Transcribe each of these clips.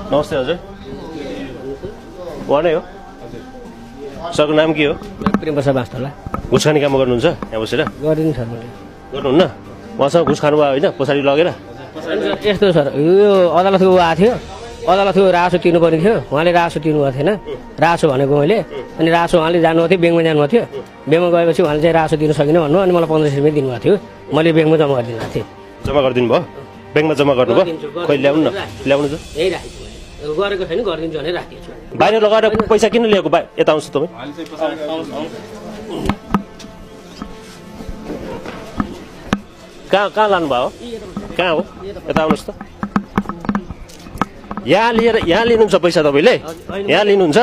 नमस्ते हजुर उहाँ नै हो सरको नाम के हो प्रेम प्रसाद वास्तवला घुस खाने काम गर्नुहुन्छ यहाँ बसेर गरिदिनु सर मैले गर्नुहुन्न उहाँसँग घुस खानुभयो होइन पछाडि लगेर यस्तो सर यो अदालतको ऊ आएको थियो अदालतको रासो तिर्नुपर्ने थियो उहाँले रासो तिर्नुभएको थिएन रासो भनेको मैले अनि रासो उहाँले जानुभएको थियो ब्याङ्कमा जानुभएको थियो ब्याङ्कमा गएपछि उहाँले चाहिँ रासो दिनु सकिनँ भन्नु अनि मलाई 1500 रुपियाँ दिनुभएको थियो मैले ब्याङ्कमा जम्मा गरिदिनु भएको थिएँ जम्मा गरिदिनु भयो ब्याङ्कमा जम्मा गर्नुभयो खै ल्याउनु न ल्याउनु त यही राखेको गरेको छैन गरिदिन्छु भनेर राखेको छु बाहिर लगाएर पैसा किन ल्याएको यता आउँछु तपाईँ कहाँ लानुभयो कहाँ हो यता आउनुहोस् त यहाँ लिनुहुन्छ पैसा तपाईँले यहाँ लिनुहुन्छ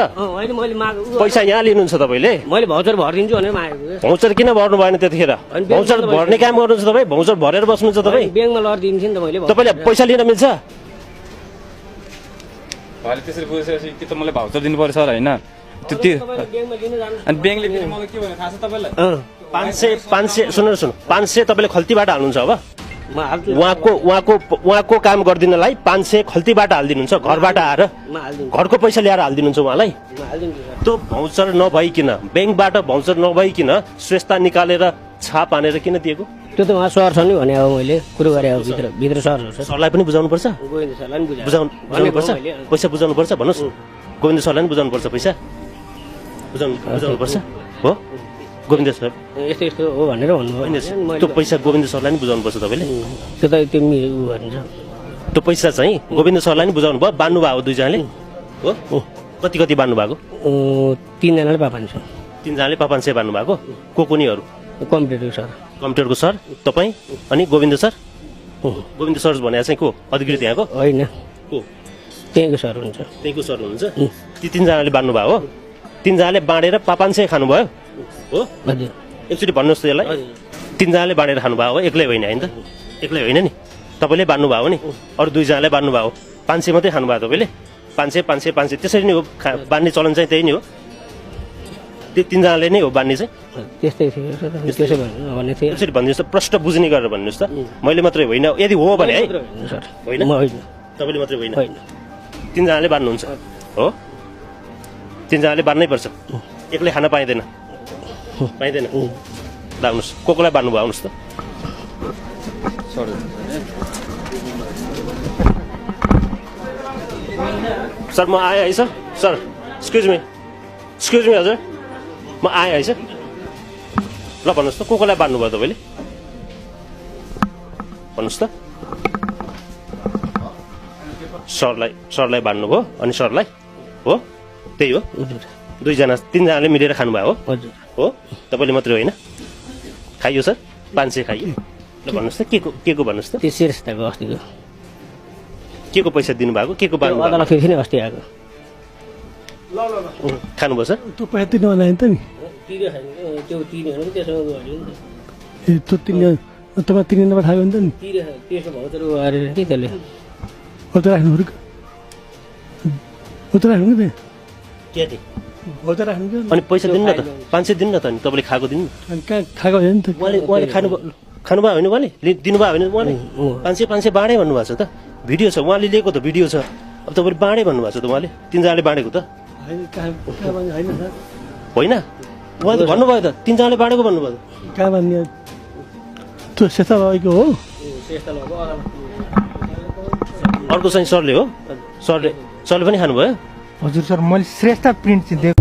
पैसा यहाँ लिनुहुन्छ तपाईँले मैले भाउचर भरिदिन्छु भनेर मागेको भाउचर किन भर्नु भएन त्यतिखेर भाउचर भर्ने काम गर्नुहुन्छ तपाईँ भाउचर भरेर बस्नुहुन्छ तपाईँ ब्याङ्कमा लगेर दिन्छु नि त मैले तपाईँले पैसा लिन मिल्छ त्यसरी बुझेपछि कि त मलाई भाउचर दिनु पर्छ सर होइन अनि ब्याङ्कले मलाई के भने थाहा छ तपाईँलाई 500 सुन्नु 500 तपाईँले खल्तीबाट हाल्नुहुन्छ अब उहाँको काम गरिदिनलाई 500 खल्तीबाट हालिदिनुहुन्छ घरबाट आएर घरको पैसा ल्याएर हालिदिनुहुन्छ उहाँलाई त्यो भाउचर नभइकन ब्याङ्कबाट भाउचर नभइकन स्वेस्ता निकालेर छाप हानेर किन दिएको त्यो त उहाँ सर छ नि भने अब मैले कुरो गरेँ अब भित्र सर सरलाई पनि बुझाउनु पर्छ गोविन्द सरलाई पनि बुझाउनु पर्छ पैसा बुझाउनु पर्छ भन्नुहोस् गोविन्द सरलाई पनि बुझाउनु पर्छ पैसा बुझाउनु पर्छ हो गोविन्द सर यस्तो यस्तो हो भनेर भन्नुभयो त्यो पैसा गोविन्द सरलाई पनि बुझाउनु पर्छ तपाईँले त्यो त त्यो भन्छ त्यो पैसा चाहिँ गोविन्द सरलाई पनि बुझाउनु भयो बान्नु भएको दुईजनाले हो कति कति बान्नु भएको 3 जनाले 500 3 जनाले 500 बान्नु भएको को निहरू कम्प्युटरको सर तपाईँ अनि गोविन्द सर गोविन्द सर भने चाहिँ को अधिकृत यहाँको होइन को त्यहीँको सर हुन्छ त्यहीँको सर हुनुहुन्छ ती 3 जनाले बान्नु भयो हो 3 जनाले बाँडेर 500 खानुभयो हो हजुर एकचोटि भन्नुहोस् त यसलाई 3 जनाले बाँडेर खानुभयो हो एक्लै होइन होइन त एक्लै होइन नि तपाईँले बान्नु भयो नि अरू 2 जनाले बान्नु भयो 500 मात्रै खानुभयो तपाईँले 500 त्यसरी नै हो बान्ने चलन चाहिँ त्यही नै हो त्यो 3 जनाले नै हो बान्ने चाहिँ त्यस्तै थियो त्यसै भन्ने थियो यसरी भनिदिनुहोस् त प्रष्ट बुझ्ने गरेर भन्नुहोस् त मैले मात्रै होइन यदि हो भने है सर होइन तपाईँले मात्रै होइन 3 जनाले बान्नुहुन्छ हो 3 जनाले बान्नै पर्छ एक्लै खान पाइँदैन लाग्नुहोस् कोलाई बान्नु भयो आउनुहोस् त सर म आएँ है सर एक्सक्युज मी हजुर म आएँ है सर ल भन्नुहोस् त कोलाई बान्नु भयो तपाईँले भन्नुहोस् त सरलाई बान्नुभयो अनि सरलाई हो त्यही हो 2 जना 3 जनाले मिलेर खानुभयो हो तपाईँले मात्रै होइन खाइयो सर 500 खाइयो ल भन्नुहोस् त के को भन्नुहोस् त त्यो शिरस्ताको अस्तिको के को पैसा दिनुभएको के को बान्नु अदालत फेरि नि अस्ति आएको खानुभयो सर त्यो पैसा तिर्नु होला नि त नि त्यो तिर्ने हो त्यसो गर्यो नि ए त्यो तिर्ने तपाईँ तिर्ने नपठाएको नि त नि त्यसो भाउचर गरेर के त्यसले भाउचर राख्नु भाउचर राख्नु कि के दे भाउचर राख्नु कि अनि पैसा दिनु न त 500 दिनु न त अनि तपाईँले खाएको दिनु अनि कहाँ खाएको होइन नि त उहाँले खानुभयो होइन उहाँले दिनुभयो भने उहाँले 500 बाँडे भन्नुभएको छ त भिडियो छ उहाँले लिएको त भिडियो छ अब तपाईँले बाँडे भन्नुभएको छ त उहाँले 3 जनाले बाँडेको त होइन उहाँले भन्नुभयो त 3 जनाले बाँडेको भन्नुभयो कहाँ भन्ने त्यो सेता भएको हो अर्को चाहिँ सरले हो सरले पनि खानुभयो हजुर सर मैले श्रेष्ठ प्रिन्ट चाहिँ